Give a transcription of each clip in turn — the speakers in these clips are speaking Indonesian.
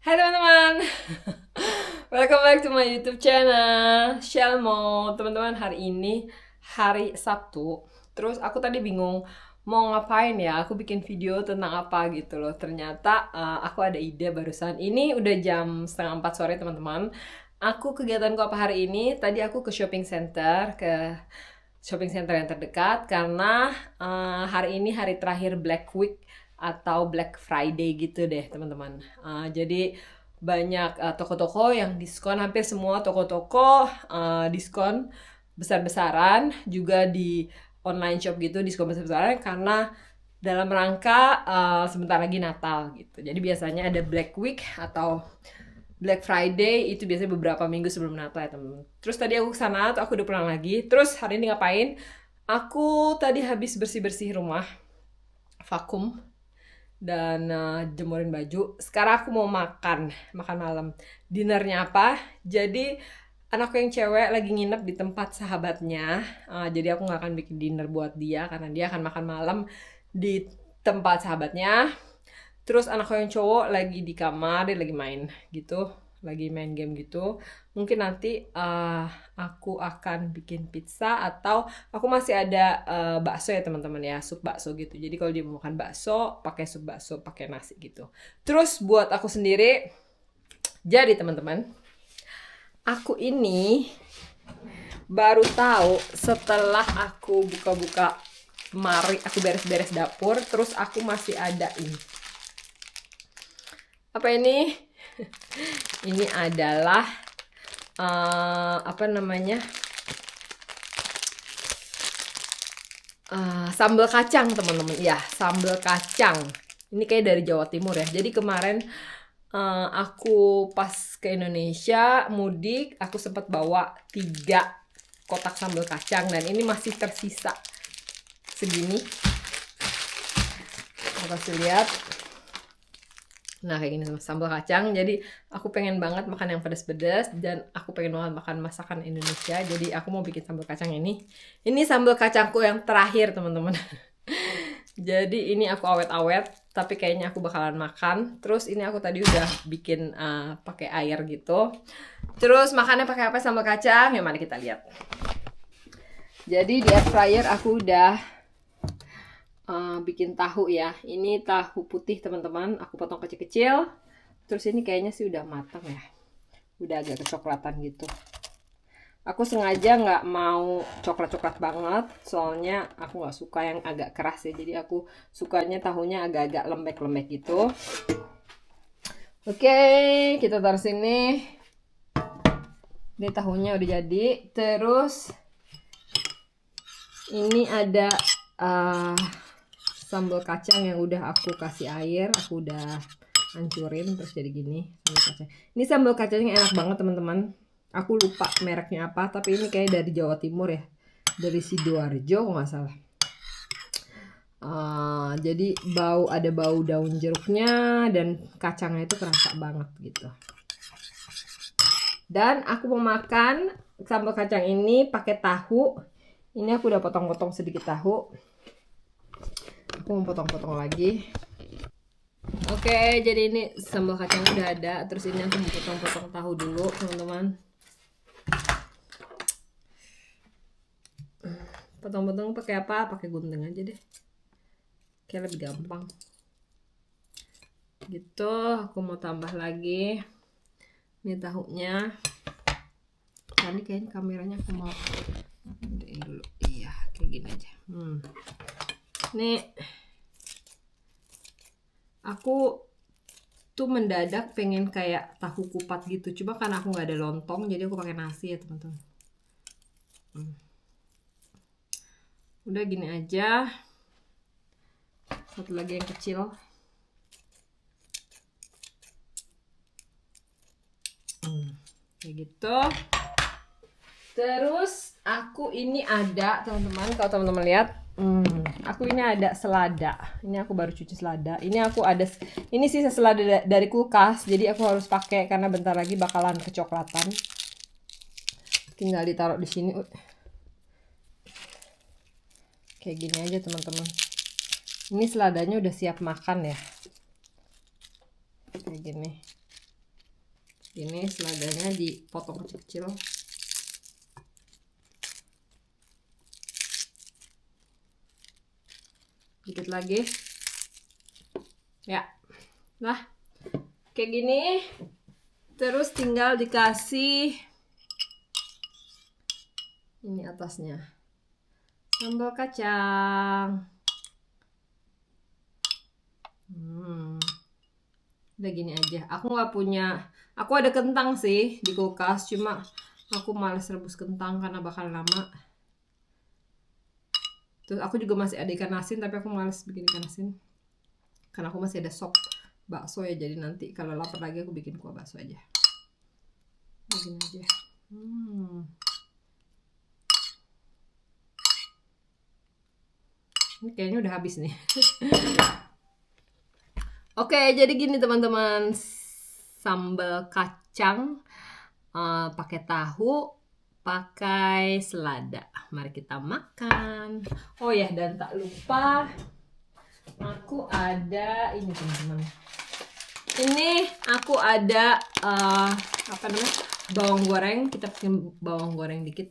Hai teman-teman, welcome back to my YouTube channel Shelmo. Teman-teman, hari ini hari Sabtu. Terus aku tadi bingung mau ngapain ya. Aku bikin video tentang apa gitu loh. Ternyata aku ada ide barusan. Ini udah jam setengah 4 sore teman-teman. Aku kegiatanku apa hari ini? Tadi aku ke shopping center, yang terdekat karena hari ini hari terakhir Black Week atau Black Friday gitu deh teman-teman. Jadi banyak toko-toko yang diskon, hampir semua toko-toko diskon besar-besaran, juga di online shop gitu diskon besar-besaran karena dalam rangka sebentar lagi Natal gitu. Jadi biasanya ada Black Week atau Black Friday itu biasanya beberapa minggu sebelum Natal ya teman-teman. Terus tadi aku kesana, tuh aku udah pulang lagi. Terus hari ini ngapain? Aku tadi habis bersih-bersih rumah, vakum, dan jemurin baju. Sekarang aku mau makan malam. Dinernya apa? Jadi anakku yang cewek lagi nginep di tempat sahabatnya. Jadi aku nggak akan bikin dinner buat dia karena dia akan makan malam di tempat sahabatnya. Terus anakku yang cowok lagi di kamar, dia lagi main gitu, lagi main game gitu. Mungkin nanti aku akan bikin pizza atau aku masih ada bakso ya teman-teman ya, sup bakso gitu. Jadi kalau dia mau makan bakso, pakai sup bakso, pakai nasi gitu. Terus buat aku sendiri, jadi teman-teman, aku ini baru tahu setelah aku buka-buka mari, aku beres-beres dapur, terus aku masih ada ini. Apa ini? Ini adalah apa namanya? Sambal kacang teman-teman. Ya, sambal kacang. Ini kayak dari Jawa Timur ya. Jadi kemarin aku pas ke Indonesia mudik, aku sempat bawa 3 kotak sambal kacang dan ini masih tersisa segini. Aku kasih lihat. Nah kayak gini sama sambal kacang. Jadi aku pengen banget makan yang pedas-pedas dan aku pengen banget makan masakan Indonesia. Jadi aku mau bikin sambal kacang ini. Ini sambal kacangku yang terakhir teman-teman. Jadi ini aku awet-awet, tapi kayaknya aku bakalan makan. Terus ini aku tadi udah bikin pakai air gitu. Terus makannya pakai apa sambal kacang? Ya mari kita lihat. Jadi di air fryer aku udah bikin tahu ya. Ini tahu putih teman-teman, aku potong kecil-kecil. Terus ini kayaknya sih udah matang ya, udah agak kecoklatan gitu. Aku sengaja nggak mau coklat-coklat banget, soalnya aku nggak suka yang agak keras ya. Jadi aku sukanya tahunya agak-agak lembek-lembek gitu. Oke, kita taruh sini. Ini tahunya udah jadi. Terus ini ada sambal kacang yang udah aku kasih air, aku udah hancurin terus jadi gini sambal kacang. Ini sambal kacangnya enak banget teman-teman. Aku lupa mereknya apa, tapi ini kayak dari Jawa Timur ya, dari Sidoarjo kalau nggak salah. Jadi ada bau daun jeruknya dan kacangnya itu kerasa banget gitu. Dan aku mau makan sambal kacang ini pakai tahu. Ini aku udah potong-potong sedikit tahu. Aku mau potong-potong lagi. Oke, jadi ini sambal kacang udah ada. Terus ini aku mau potong-potong tahu dulu, teman-teman. Potong-potong pakai apa? Pakai gunting aja deh. Kayak lebih gampang. Gitu, aku mau tambah lagi. Ini tahunya. Tadi kayaknya kameranya aku mau gedein dulu. Iya, kayak gini aja. Nih. Aku tuh mendadak pengen kayak tahu kupat gitu. Cuma karena aku nggak ada lontong, jadi aku pakai nasi ya teman-teman. Udah gini aja. Satu lagi yang kecil. Kayak gitu. Terus aku ini ada teman-teman, kalau teman-teman lihat, aku ini ada selada. Ini aku baru cuci selada. Ini sisa selada dari kulkas, jadi aku harus pakai karena bentar lagi bakalan kecoklatan. Tinggal ditaruh di sini. Kayak gini aja teman-teman. Ini seladanya udah siap makan ya. Kayak gini. Ini seladanya dipotong kecil-kecil. Dikit lagi. Ya. Nah, kayak gini. Terus tinggal dikasih ini atasnya sambal kacang. Udah gini aja. Aku nggak punya. Aku ada kentang sih di kulkas, cuma aku males rebus kentang karena bakal lama. Terus aku juga masih ada ikan asin, tapi aku males bikin ikan asin karena aku masih ada sop bakso ya. Jadi nanti kalau lapar lagi aku bikin kuah bakso aja. Begini aja. Ini kayaknya udah habis nih. Oke, jadi gini teman-teman, sambal kacang pakai tahu, pakai selada. Mari kita makan. Oh ya, dan tak lupa aku ada ini teman-teman. Ini aku ada apa namanya? Bawang goreng. Kita pakai bawang goreng dikit.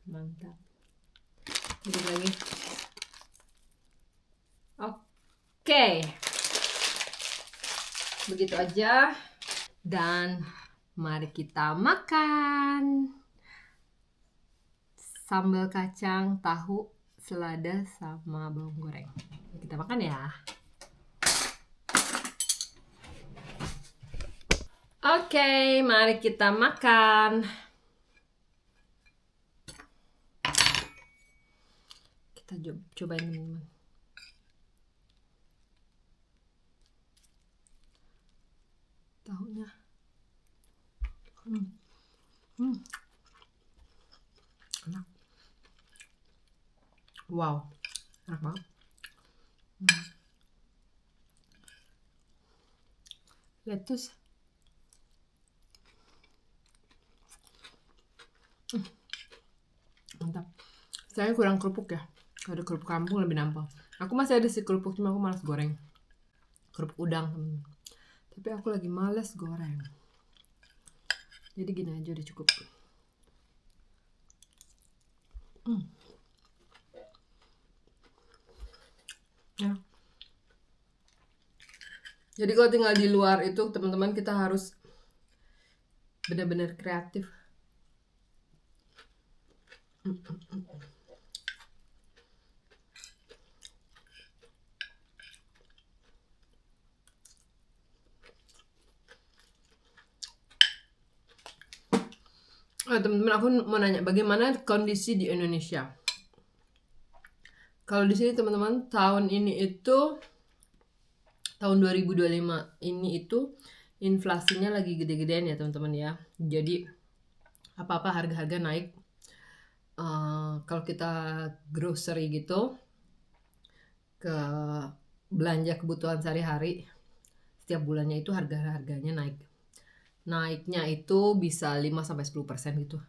Mantap. Dikit lagi. Oke. Begitu aja. Dan mari kita makan. Sambal kacang, tahu, selada, sama bawang goreng. Kita makan ya. Oke, mari kita makan. Kita cobain teman-teman. Tahunya. Enak. Wow, enak banget. Lettuce. Mantap. Saya kurang kerupuk ya. Kalau ada kerupuk kampung lebih nampol. Aku masih ada sih kerupuk, cuma aku malas goreng. Kerupuk udang. Tapi aku lagi males goreng. Jadi gini aja udah cukup. Ya. Jadi kalau tinggal di luar itu teman-teman, kita harus benar-benar kreatif. Teman-teman, aku mau nanya bagaimana kondisi di Indonesia. Kalau di sini teman-teman, tahun ini itu tahun 2025 ini itu inflasinya lagi gede-gedean ya teman-teman ya. Jadi apa-apa harga-harga naik. Kalau kita grocery gitu, ke belanja kebutuhan sehari-hari, setiap bulannya itu harga-harganya naik. Naiknya itu bisa 5-10% gitu.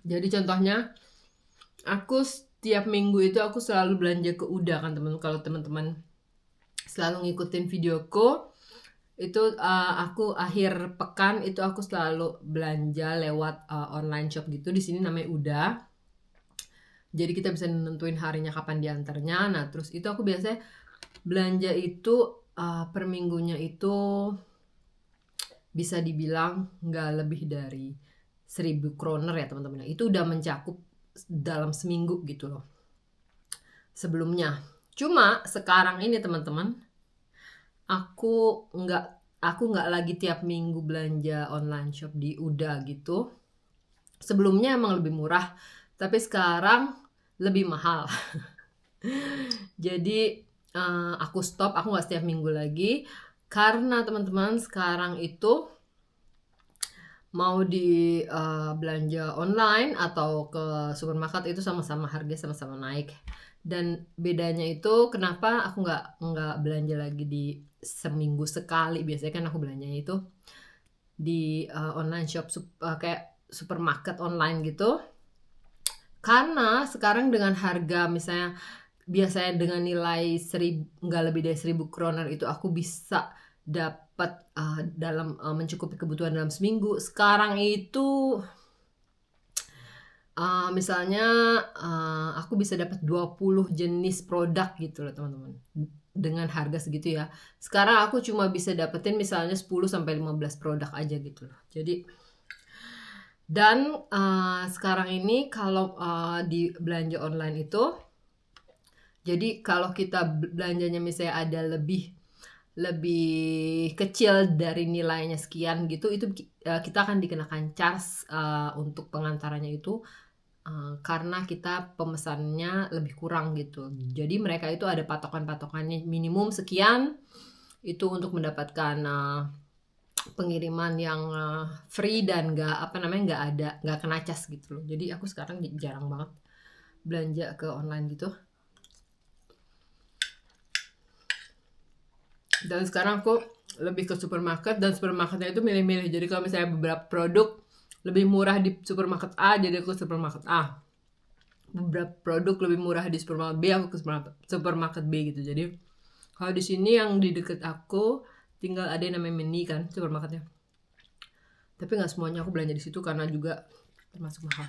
Jadi contohnya, aku setiap minggu itu aku selalu belanja ke Uda kan teman-teman. Kalau teman-teman selalu ngikutin videoku, itu aku akhir pekan itu aku selalu belanja lewat online shop gitu. Di sini namanya Uda. Jadi kita bisa nentuin harinya kapan diantarnya. Nah terus itu aku biasanya belanja itu per minggunya itu bisa dibilang nggak lebih dari 1.000 kroner ya teman-teman. Itu udah mencakup dalam seminggu gitu loh. Sebelumnya. Cuma sekarang ini teman-teman, aku nggak lagi tiap minggu belanja online shop di Uda gitu. Sebelumnya emang lebih murah, tapi sekarang lebih mahal. Jadi aku stop, aku nggak setiap minggu lagi karena teman-teman sekarang itu mau di belanja online atau ke supermarket itu sama-sama harga sama-sama naik. Dan bedanya itu kenapa aku nggak belanja lagi di seminggu sekali. Biasanya kan aku belanjanya itu di online shop kayak supermarket online gitu. Karena sekarang dengan harga misalnya biasanya dengan nilai nggak lebih dari 1.000 kroner itu aku bisa dapat dalam mencukupi kebutuhan dalam seminggu. Sekarang itu misalnya aku bisa dapat 20 jenis produk gitu loh teman-teman, dengan harga segitu ya. Sekarang aku cuma bisa dapetin misalnya 10-15 produk aja gitu loh. Jadi dan sekarang ini kalau di belanja online itu, jadi kalau kita belanjanya misalnya ada lebih kecil dari nilainya sekian gitu, itu kita akan dikenakan charge untuk pengantarannya itu, karena kita pemesannya lebih kurang gitu. Jadi mereka itu ada patokannya minimum sekian itu untuk mendapatkan pengiriman yang free dan nggak kena cas gitu loh. Jadi aku sekarang jarang banget belanja ke online gitu. Dan sekarang aku lebih ke supermarket, dan supermarketnya itu milih-milih. Jadi kalau misalnya beberapa produk lebih murah di supermarket A, jadi aku ke supermarket A. Beberapa produk lebih murah di supermarket B, aku ke supermarket B gitu. Jadi kalau di sini yang di deket aku tinggal ada yang namanya Mini kan supermarketnya. Tapi nggak semuanya aku belanja di situ karena juga termasuk mahal.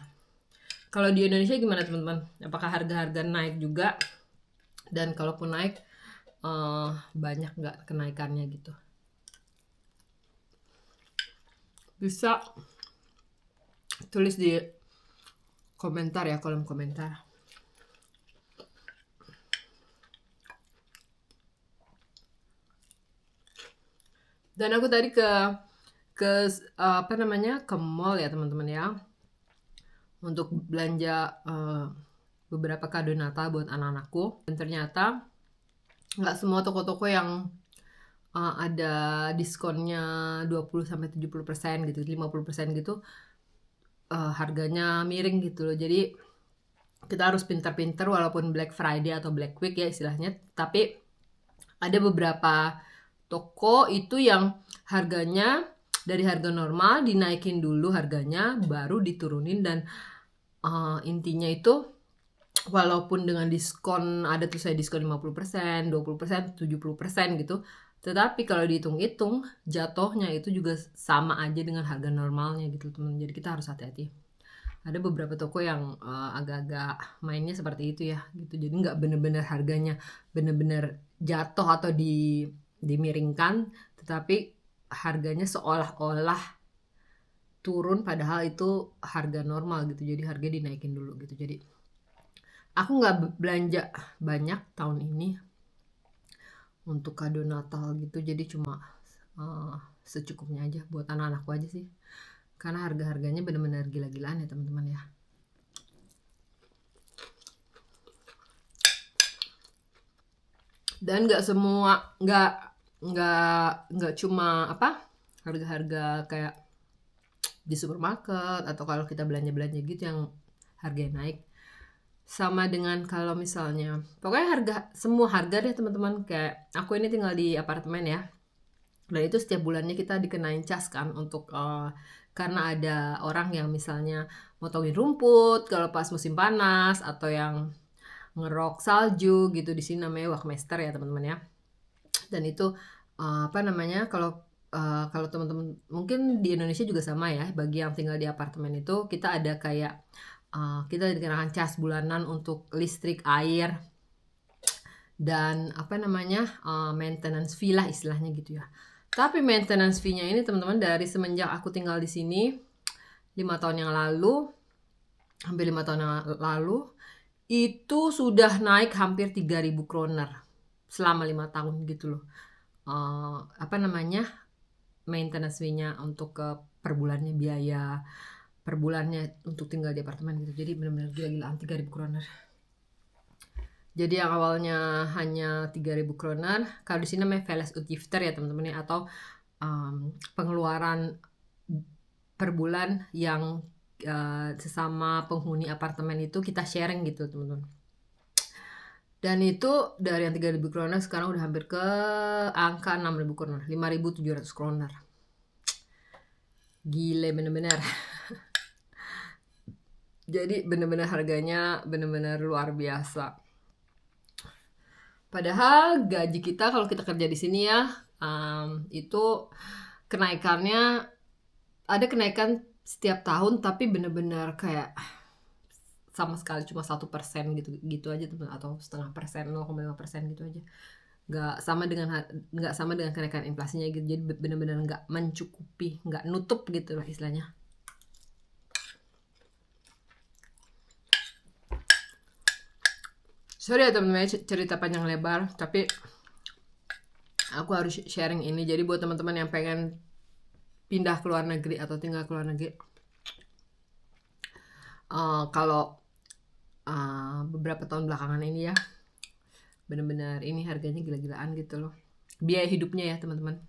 Kalau di Indonesia gimana teman-teman? Apakah harga-harga naik juga? Dan kalaupun naik, banyak nggak kenaikannya gitu? Bisa tulis di komentar ya, kolom komentar. Dan aku tadi ke ke mall ya teman-teman ya, untuk belanja beberapa kado Natal buat anak-anakku. Dan ternyata nggak semua toko-toko yang ada diskonnya 20-70% gitu, 50% gitu, harganya miring gitu loh. Jadi kita harus pintar-pintar walaupun Black Friday atau Black Week ya istilahnya, tapi ada beberapa toko itu yang harganya dari harga normal dinaikin dulu harganya, baru diturunin. Dan intinya itu walaupun dengan diskon, ada tuh saya diskon 50%, 20%, 70% gitu, tetapi kalau dihitung-hitung jatuhnya itu juga sama aja dengan harga normalnya gitu teman. Jadi kita harus hati-hati. Ada beberapa toko yang agak-agak mainnya seperti itu ya gitu. Jadi nggak bener-bener harganya bener-bener jatuh atau dimiringkan, tetapi harganya seolah-olah turun padahal itu harga normal gitu. Jadi harga dinaikin dulu gitu. Jadi aku nggak belanja banyak tahun ini untuk kado Natal gitu. Jadi cuma secukupnya aja buat anak-anakku aja sih. Karena harga-harganya benar-benar gila-gilaan ya teman-teman ya. Dan nggak cuma harga-harga kayak di supermarket atau kalau kita belanja-belanja gitu yang harganya naik. Sama dengan kalau misalnya pokoknya semua harga deh teman-teman. Kayak aku ini tinggal di apartemen ya, dan itu setiap bulannya kita dikenain cas kan untuk karena ada orang yang misalnya motongin rumput kalau pas musim panas, atau yang ngerok salju gitu. Di sini namanya wakmester ya teman-teman ya. Dan itu kalau teman-teman mungkin di Indonesia juga sama ya, bagi yang tinggal di apartemen itu kita ada kayak kita dikenakan cas bulanan untuk listrik, air, dan maintenance fee lah istilahnya gitu ya. Tapi maintenance fee-nya ini teman-teman dari semenjak aku tinggal di sini 5 tahun yang lalu, hampir 5 tahun yang lalu, itu sudah naik hampir 3.000 kroner selama 5 tahun gitu loh. Maintenance fee-nya untuk per bulannya, biaya per bulannya untuk tinggal di apartemen gitu. Jadi benar-benar gila-gilaan 3.000 kroner. Jadi yang awalnya hanya 3.000 kroner, kalau di sini namanya fellesutgifter ya teman-teman ya, atau pengeluaran per bulan yang sesama penghuni apartemen itu kita sharing gitu teman-teman. Dan itu dari yang 3.000 kroner sekarang udah hampir ke angka 6.000 kroner, 5.700 kroner. Gile bener-bener. Jadi bener-bener harganya bener-bener luar biasa. Padahal gaji kita kalau kita kerja di sini ya, itu kenaikannya ada kenaikan setiap tahun, tapi bener-bener kayak sama sekali cuma 1% gitu gitu aja teman, atau setengah persen, 0,5% gitu aja. Nggak sama dengan kenaikan inflasinya gitu. Jadi bener-bener nggak mencukupi, nggak nutup gitu lah istilahnya. Sorry ya teman-teman, cerita panjang lebar, tapi aku harus sharing ini. Jadi buat teman-teman yang pengen pindah ke luar negeri atau tinggal ke luar negeri, kalau beberapa tahun belakangan ini ya, benar-benar ini harganya gila-gilaan gitu loh, biaya hidupnya ya teman-teman.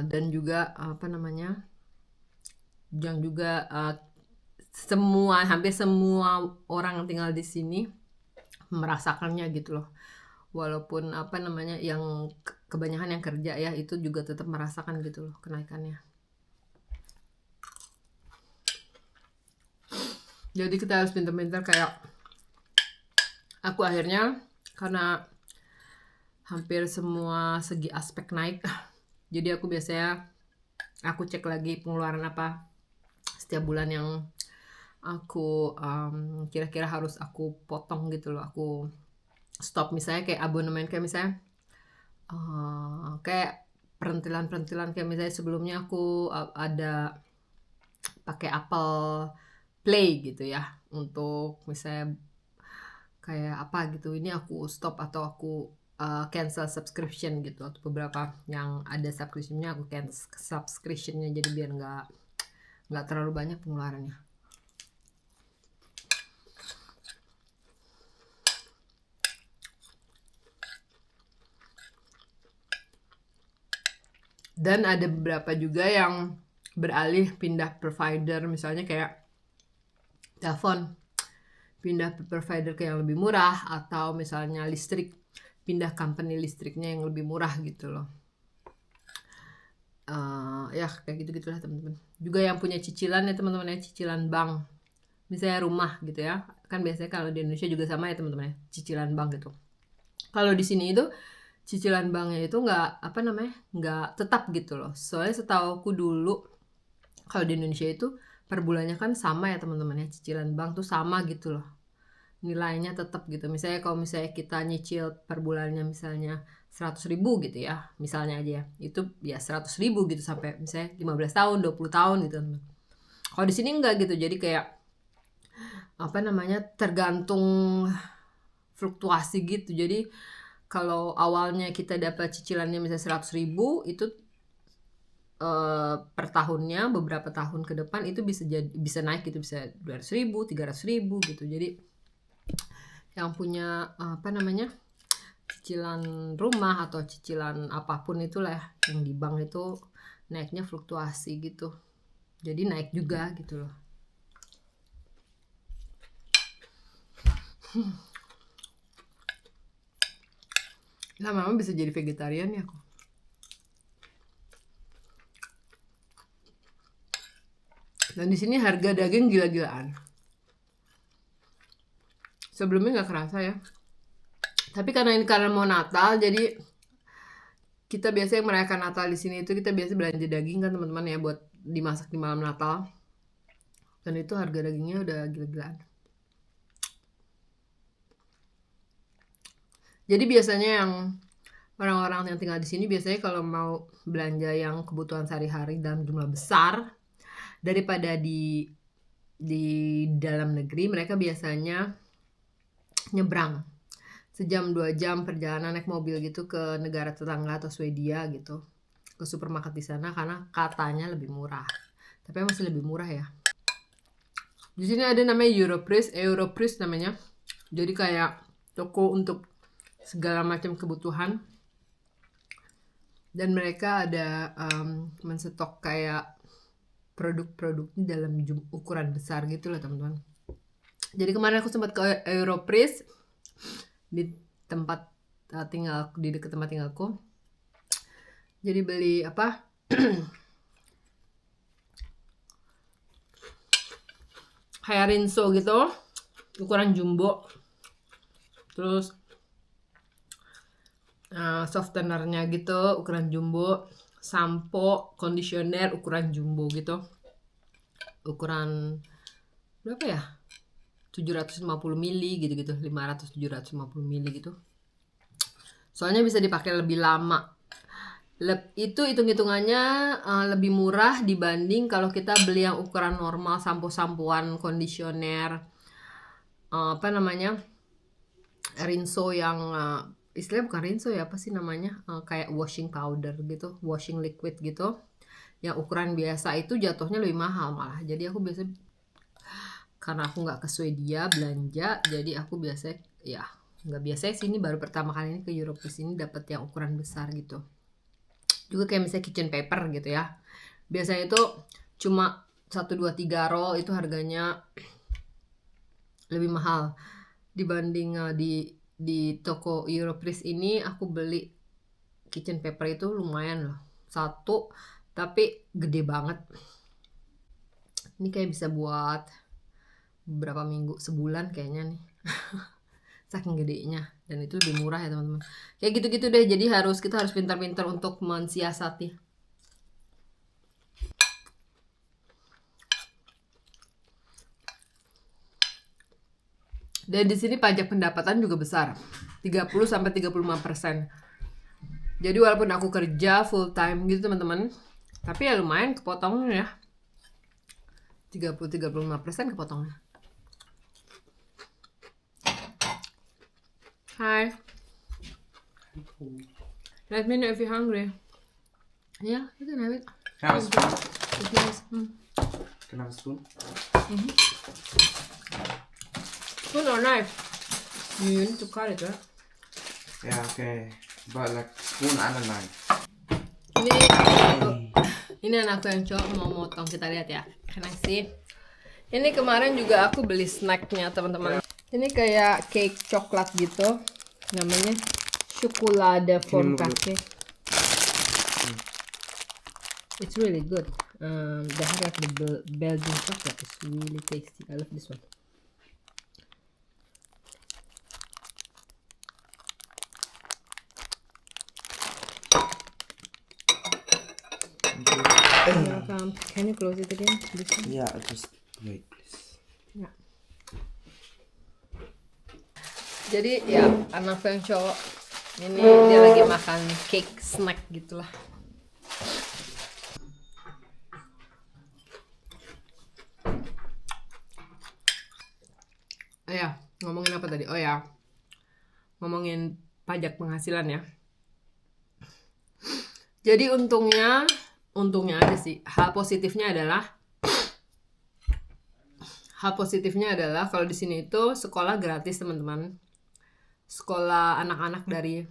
Dan juga apa namanya, yang juga hampir semua orang yang tinggal di sini merasakannya gitu loh. Walaupun apa namanya, yang kebanyakan yang kerja ya, itu juga tetap merasakan gitu loh kenaikannya. Jadi kita harus pintar-pintar, kayak aku akhirnya karena hampir semua segi aspek naik, jadi aku biasanya cek lagi pengeluaran apa setiap bulan yang aku kira-kira harus aku potong gitu loh, aku stop. Misalnya kayak abonemen, kayak misalnya kayak perintilan kayak misalnya sebelumnya aku ada pakai Apple Play gitu ya, untuk misalnya kayak apa gitu, ini aku stop atau aku cancel subscription gitu, atau beberapa yang ada subscriptionnya aku cancel subscriptionnya, jadi biar nggak terlalu banyak pengeluarannya. Dan ada beberapa juga yang beralih pindah provider, misalnya kayak telepon pindah provider ke yang lebih murah, atau misalnya listrik pindah company listriknya yang lebih murah gitu loh. Ya kayak gitu-gitulah teman-teman. Juga yang punya cicilan ya teman-teman ya, cicilan bank, misalnya rumah gitu ya, kan biasanya kalau di Indonesia juga sama ya teman-teman ya, cicilan bank gitu. Kalau di sini itu cicilan banknya itu nggak tetap gitu loh. Soalnya setauku dulu kalau di Indonesia itu per bulannya kan sama ya teman-teman ya, cicilan bank tuh sama gitu loh, nilainya tetap gitu. Misalnya kalau misalnya kita nyicil per bulannya misalnya 100.000 gitu ya, misalnya aja ya, itu ya 100.000 gitu sampai misalnya 15 tahun 20 tahun gitu teman. Kalau di sini enggak gitu, jadi kayak apa namanya, tergantung fluktuasi gitu. Jadi kalau awalnya kita dapat cicilannya misalnya 100.000, itu per tahunnya beberapa tahun ke depan itu bisa naik gitu, bisa 200.000, 300.000 gitu. Jadi yang punya apa namanya, cicilan rumah atau cicilan apapun itulah yang di bank itu naiknya fluktuasi gitu, jadi naik juga gitu loh. Lama-lama bisa jadi vegetarian ya aku. Dan di sini harga daging gila-gilaan. Sebelumnya nggak kerasa ya. Tapi karena mau Natal, jadi kita biasanya merayakan Natal di sini itu kita biasa belanja daging kan teman-teman ya, buat dimasak di malam Natal. Dan itu harga dagingnya udah gila-gilaan. Jadi biasanya yang orang-orang yang tinggal di sini biasanya kalau mau belanja yang kebutuhan sehari-hari dalam jumlah besar, daripada di dalam negeri, mereka biasanya nyebrang 1-2 jam perjalanan naik mobil gitu ke negara tetangga atau Swedia gitu, ke supermarket di sana, karena katanya lebih murah. Tapi masih lebih murah ya. Di sini ada namanya Europris namanya. Jadi kayak toko untuk segala macam kebutuhan. Dan mereka ada menstok kayak produk-produknya dalam ukuran besar gitu lah teman-teman. Jadi kemarin aku sempat ke Europris di tempat tinggal, di dekat tempat tinggalku. Jadi beli apa? Kayak Rinso gitu, ukuran jumbo. Terus softenernya gitu ukuran jumbo, sampo, conditioner ukuran jumbo gitu, ukuran berapa ya, 750 mili gitu-gitu, 500 750 mili gitu, soalnya bisa dipakai lebih lama. Itu hitung-hitungannya lebih murah dibanding kalau kita beli yang ukuran normal, sampo-sampoan, conditioner, apa namanya, rinso yang istilahnya bukan rinso ya, apa sih namanya, kayak washing powder gitu, washing liquid gitu, yang ukuran biasa itu jatuhnya lebih mahal malah. Jadi aku biasa, karena aku nggak ke Swedia belanja, jadi aku biasa ya nggak biasa sih, ini baru pertama kali ini ke Europe sini dapat yang ukuran besar gitu. Juga kayak misalnya kitchen paper gitu ya, biasanya itu cuma 1 2 3 roll itu harganya lebih mahal dibanding di toko Europris ini. Aku beli kitchen paper itu lumayan loh, satu tapi gede banget. Ini kayak bisa buat beberapa minggu, sebulan kayaknya nih. Saking gedenya, dan itu lebih murah ya teman-teman. Kayak gitu-gitu deh, jadi kita harus pintar-pintar untuk mensiasati. Dan di sini pajak pendapatan juga besar, 30-35%. Jadi walaupun aku kerja full time gitu teman-teman, tapi ya lumayan kepotongnya ya, 30-35% kepotongnya. Hi, let me know if you're hungry. Yeah, you can have it. Can I have a spoon? It's nice. Can I have a spoon? Spoon or knife? You need to cut it, right? Yeah, okay. But like spoon and a knife. Ini anakku yang cowok mau motong, kita lihat ya. Can I see? Ini kemarin juga aku beli snacknya teman-teman. Ini kayak cake coklat gitu, namanya Chocolade Fondue. It's really good. They have like the Belgian chocolate. It's really tasty. I love this one. Welcome. Can you close it again? This one? Yeah, just wait, please. Ya. Jadi ya anak yang cowok ini dia lagi makan cake snack gitulah. Oh ya, ngomongin apa tadi? Oh ya, ngomongin pajak penghasilan ya. Jadi untungnya aja sih. Hal positifnya adalah kalau di sini itu sekolah gratis teman-teman. Sekolah anak-anak dari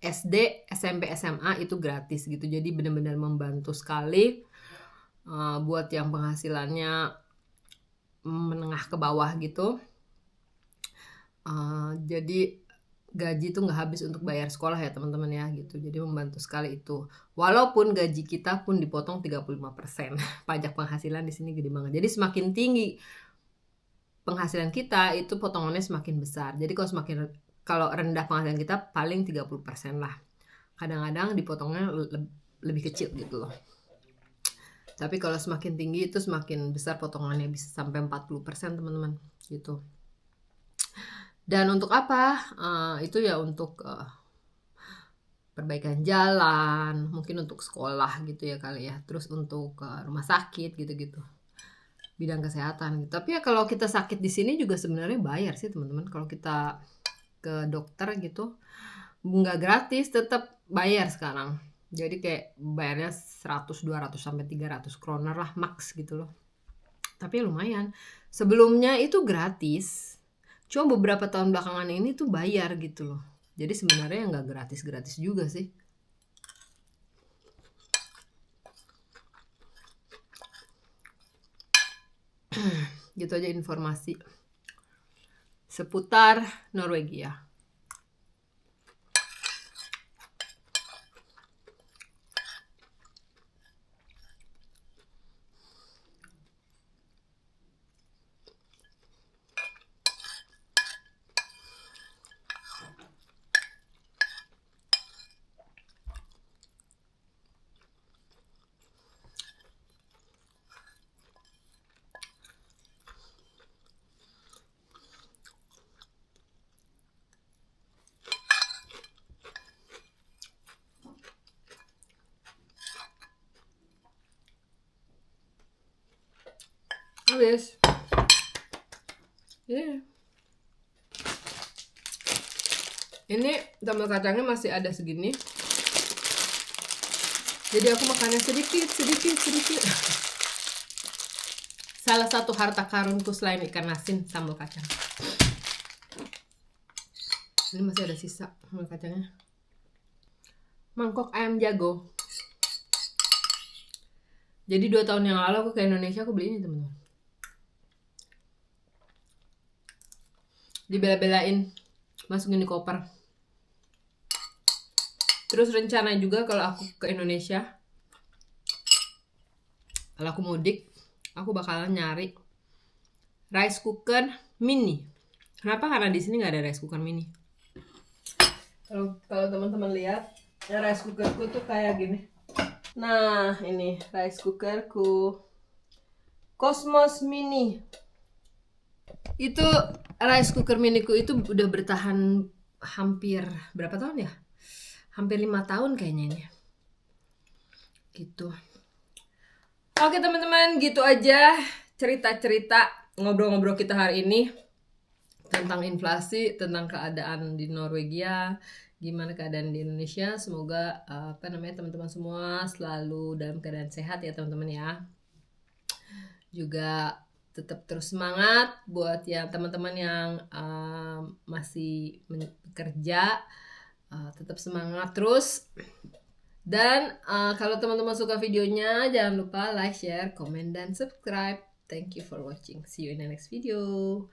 SD, SMP, SMA itu gratis gitu. Jadi benar-benar membantu sekali buat yang penghasilannya menengah ke bawah gitu. Jadi gaji itu nggak habis untuk bayar sekolah ya teman-teman ya gitu. Jadi membantu sekali itu. Walaupun gaji kita pun dipotong 35%. Pajak penghasilan di sini gede banget. Jadi semakin tinggi penghasilan kita itu potongannya semakin besar. Jadi kalau rendah penghasilan kita paling 30% lah. Kadang-kadang dipotongnya lebih kecil gitu loh. Tapi kalau semakin tinggi itu semakin besar potongannya, bisa sampai 40% teman-teman gitu. Dan untuk apa? Itu ya untuk perbaikan jalan, mungkin untuk sekolah gitu ya kali ya. Terus untuk rumah sakit gitu-gitu, bidang kesehatan gitu. Tapi ya kalau kita sakit di sini juga sebenarnya bayar sih teman-teman. Kalau kita ke dokter gitu nggak gratis, tetap bayar sekarang. Jadi kayak bayarnya 100, 200 sampai 300 kroner lah max gitu loh. Tapi lumayan. Sebelumnya itu gratis. Cuma beberapa tahun belakangan ini tuh bayar gitu loh. Jadi sebenarnya nggak gratis-gratis juga sih. Gitu aja informasi seputar Norwegia. habis. Yeah. Ini sambal kacangnya masih ada segini. Jadi aku makannya sedikit. Salah satu harta karunku selain ikan asin, sambal kacang. Ini masih ada sisa sambal kacangnya. Mangkok ayam jago. Jadi 2 tahun yang lalu aku ke Indonesia, aku beli ini teman-teman. Dibela-belain masukin di koper. Terus rencana juga kalau aku ke Indonesia, kalau aku mudik, aku bakalan nyari rice cooker mini. Kenapa? Karena di sini nggak ada rice cooker mini. Kalau teman-teman lihat, rice cookerku tuh kayak gini. Nah, ini rice cookerku Cosmos Mini. Itu rice cooker miniku itu udah bertahan hampir berapa tahun ya? Hampir 5 tahun kayaknya ini. Gitu. Oke teman-teman, gitu aja cerita-cerita ngobrol-ngobrol kita hari ini tentang inflasi, tentang keadaan di Norwegia, gimana keadaan di Indonesia. Semoga teman-teman semua selalu dalam keadaan sehat ya teman-teman ya. Juga tetap terus semangat buat ya teman-teman yang masih bekerja, tetap semangat terus. Dan kalau teman-teman suka videonya, jangan lupa like, share, comment, dan subscribe. Thank you for watching. See you in the next video.